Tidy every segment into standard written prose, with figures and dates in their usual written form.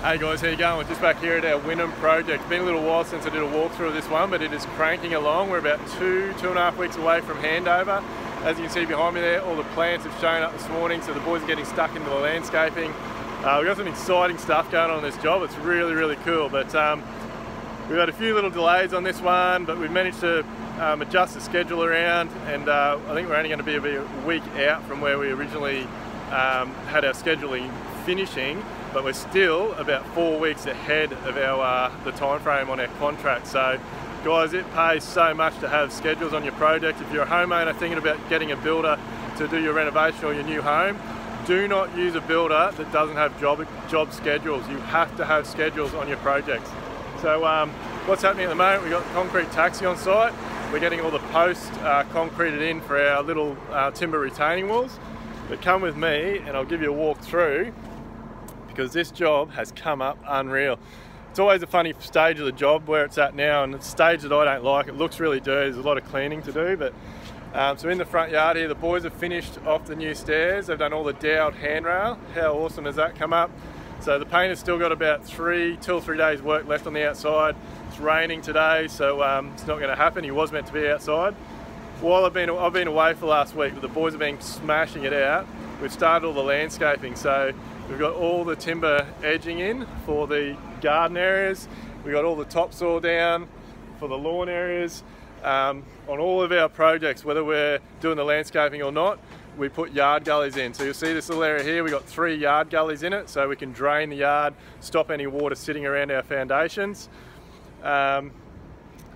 Hey guys, how you going? We're just back here at our Wynnum project. It's been a little while since I did a walkthrough of this one, but it is cranking along. We're about two and a half weeks away from handover. As you can see behind me there, all the plants have shown up this morning, so the boys are getting stuck into the landscaping. We've got some exciting stuff going on this job. It's really cool, but we've had a few little delays on this one, but we've managed to adjust the schedule around, and I think we're only going to be a week out from where we originally had our scheduling finishing, but we're still about 4 weeks ahead of our the time frame on our contract. So guys, it pays so much to have schedules on your project. If you're a homeowner thinking about getting a builder to do your renovation or your new home, do not use a builder that doesn't have job schedules. You have to have schedules on your projects. So what's happening at the moment, we've got concrete taxi on site. We're getting all the posts concreted in for our little timber retaining walls. But come with me and I'll give you a walk through, because this job has come up unreal. It's always a funny stage of the job where it's at now, and it's a stage that I don't like. It looks really dirty, there's a lot of cleaning to do, but so in the front yard here, the boys have finished off the new stairs. They've done all the dowelled handrail. How awesome has that come up? So the painter's still got about 2 or 3 days work left on the outside. It's raining today, so it's not going to happen. He was meant to be outside. While I've been away for the last week, but the boys have been smashing it out. We've started all the landscaping, so we've got all the timber edging in for the garden areas. We've got all the topsoil down for the lawn areas. On all of our projects, whether we're doing the landscaping or not, we put yard gullies in. So you'll see this little area here, we've got 3 yard gullies in it, so we can drain the yard, stop any water sitting around our foundations.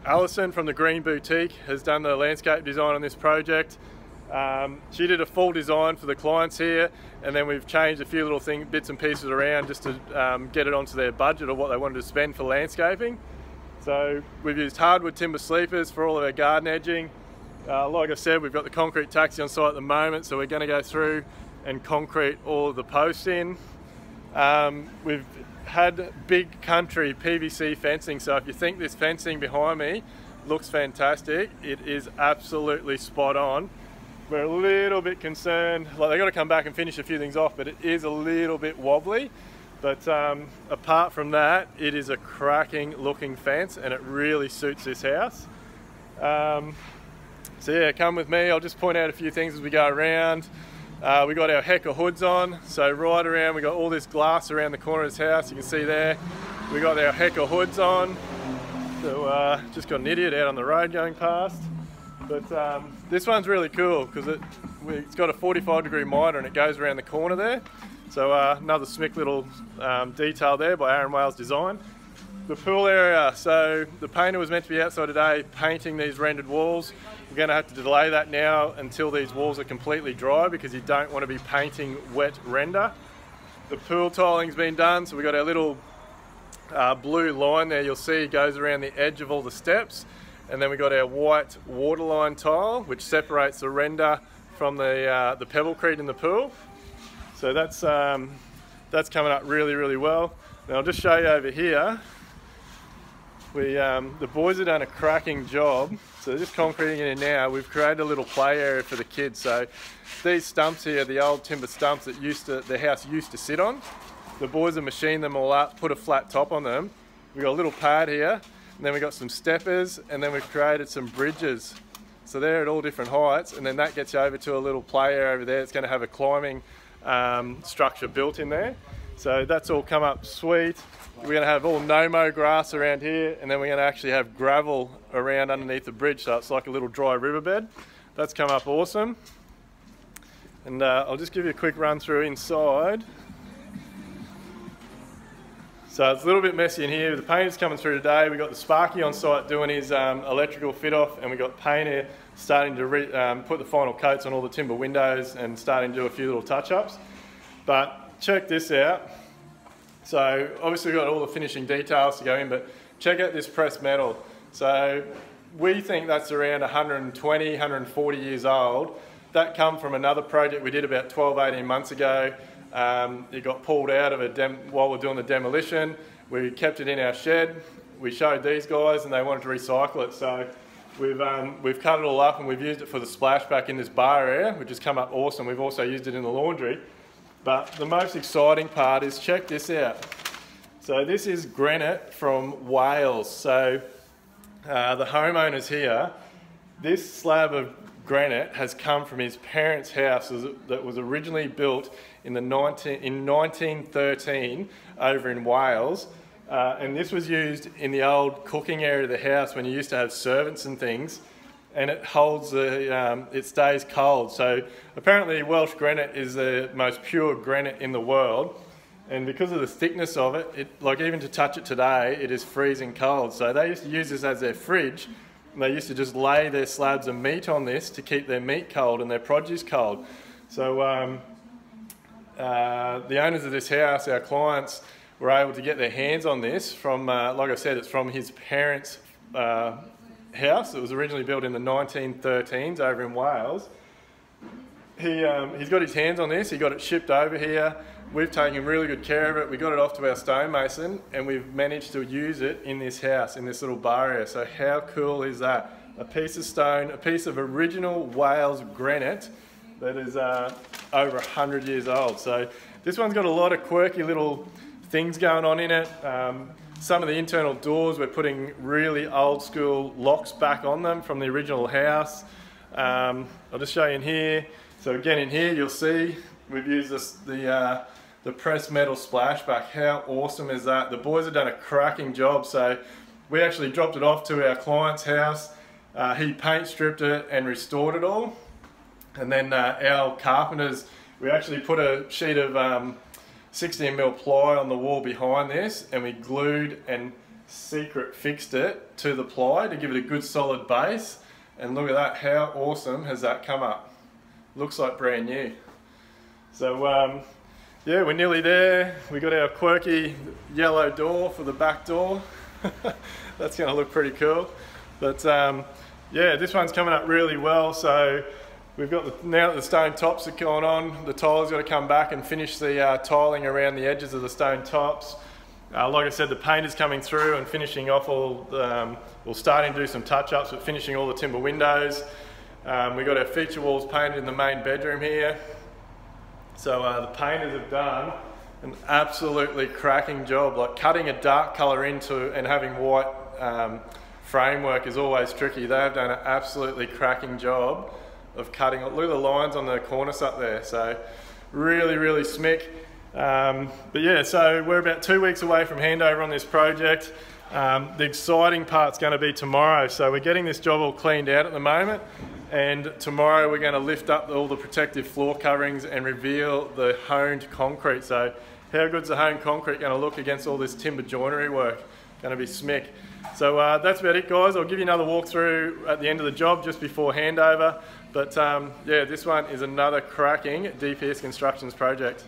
Alison from the Green Boutique has done the landscape design on this project. She did a full design for the clients here, and then we've changed a few little bits and pieces around just to get it onto their budget of what they wanted to spend for landscaping. So we've used hardwood timber sleepers for all of our garden edging. Like I said, we've got the concrete taxi on site at the moment, so we're going to go through and concrete all of the posts in. We've had big country PVC fencing, so if you think this fencing behind me looks fantastic, it is absolutely spot on. We're a little bit concerned, like they've got to come back and finish a few things off, but it is a little bit wobbly. But apart from that, it is a cracking looking fence and it really suits this house. So yeah, come with me, I'll just point out a few things as we go around. We got our Hecker hoods on, so right around we got all this glass around the corner of this house. You can see there, we got our Hecker hoods on. So just got an idiot out on the road going past. But this one's really cool because it's got a 45-degree miter and it goes around the corner there. So another smick little detail there by Aaron Wales Design. The pool area, so the painter was meant to be outside today painting these rendered walls. We're going to have to delay that now until these walls are completely dry, because you don't want to be painting wet render. The pool tiling's been done, so we've got our little blue line there, you'll see goes around the edge of all the steps. And then we've got our white waterline tile, which separates the render from the pebblecrete in the pool. So that's coming up really well. Now I'll just show you over here. The boys have done a cracking job. So they're just concreting it in now. We've created a little play area for the kids. So these stumps here, the old timber stumps that the house used to sit on, the boys have machined them all up, put a flat top on them. We've got a little pad here, and then we've got some steppers, and then we've created some bridges. So they're at all different heights, and then that gets you over to a little play area over there. It's going to have a climbing structure built in there. So that's all come up sweet. We're going to have all no-mow grass around here, and then we're going to actually have gravel around underneath the bridge, so it's like a little dry riverbed. That's come up awesome. And I'll just give you a quick run through inside. So it's a little bit messy in here. The painter's coming through today. We've got the Sparky on site doing his electrical fit off, and we've got painter starting to put the final coats on all the timber windows and starting to do a few little touch-ups. But check this out. So obviously we've got all the finishing details to go in, but check out this pressed metal. So we think that's around 120, 140 years old. That come from another project we did about 12, 18 months ago. It got pulled out of while we're doing the demolition. We kept it in our shed. We showed these guys and they wanted to recycle it. So we've cut it all up and we've used it for the splashback in this bar area, which has come up awesome. We've also used it in the laundry. But the most exciting part is, check this out. So this is granite from Wales. So the homeowners here, this slab of granite has come from his parents' house that was originally built in 1913 over in Wales. And this was used in the old cooking area of the house when you used to have servants and things. And it holds it stays cold. So apparently Welsh granite is the most pure granite in the world. And because of the thickness of it, like even to touch it today, it is freezing cold. So they used to use this as their fridge. And they used to just lay their slabs of meat on this to keep their meat cold and their produce cold. So the owners of this house, our clients, were able to get their hands on this from, like I said, it's from his parents' house. It was originally built in the 1913s over in Wales. He's got his hands on this. He got it shipped over here. We've taken really good care of it. We got it off to our stonemason and we've managed to use it in this house, in this little bar area. So how cool is that? A piece of stone, a piece of original Wales granite that is over 100 years old. So this one's got a lot of quirky little things going on in it. Some of the internal doors, we're putting really old school locks back on them from the original house. I'll just show you in here. So again, in here you'll see we've used the pressed metal splashback. How awesome is that? The boys have done a cracking job. So we actually dropped it off to our client's house. He paint stripped it and restored it all. And then our carpenters, we actually put a sheet of 16mm ply on the wall behind this, and we glued and secret fixed it to the ply to give it a good solid base. And look at that, how awesome has that come up? Looks like brand new. So yeah, we're nearly there. We got our quirky yellow door for the back door. That's going to look pretty cool. But yeah, this one's coming up really well. So we've got now that the stone tops are going on, the tile's got to come back and finish the tiling around the edges of the stone tops. Like I said, the paint is coming through and finishing off all, well, starting to do some touch-ups, but finishing all the timber windows. We've got our feature walls painted in the main bedroom here. So the painters have done an absolutely cracking job. Like cutting a dark colour into and having white framework is always tricky. They have done an absolutely cracking job of cutting. Look at the lines on the cornice up there. So really, really smick. But yeah, so we're about 2 weeks away from handover on this project. The exciting part's going to be tomorrow. So we're getting this job all cleaned out at the moment. And tomorrow we're going to lift up all the protective floor coverings and reveal the honed concrete. So how good's the honed concrete going to look against all this timber joinery work? Going to be smick. So that's about it, guys. I'll give you another walkthrough at the end of the job just before handover. But yeah, this one is another cracking DPS Constructions project.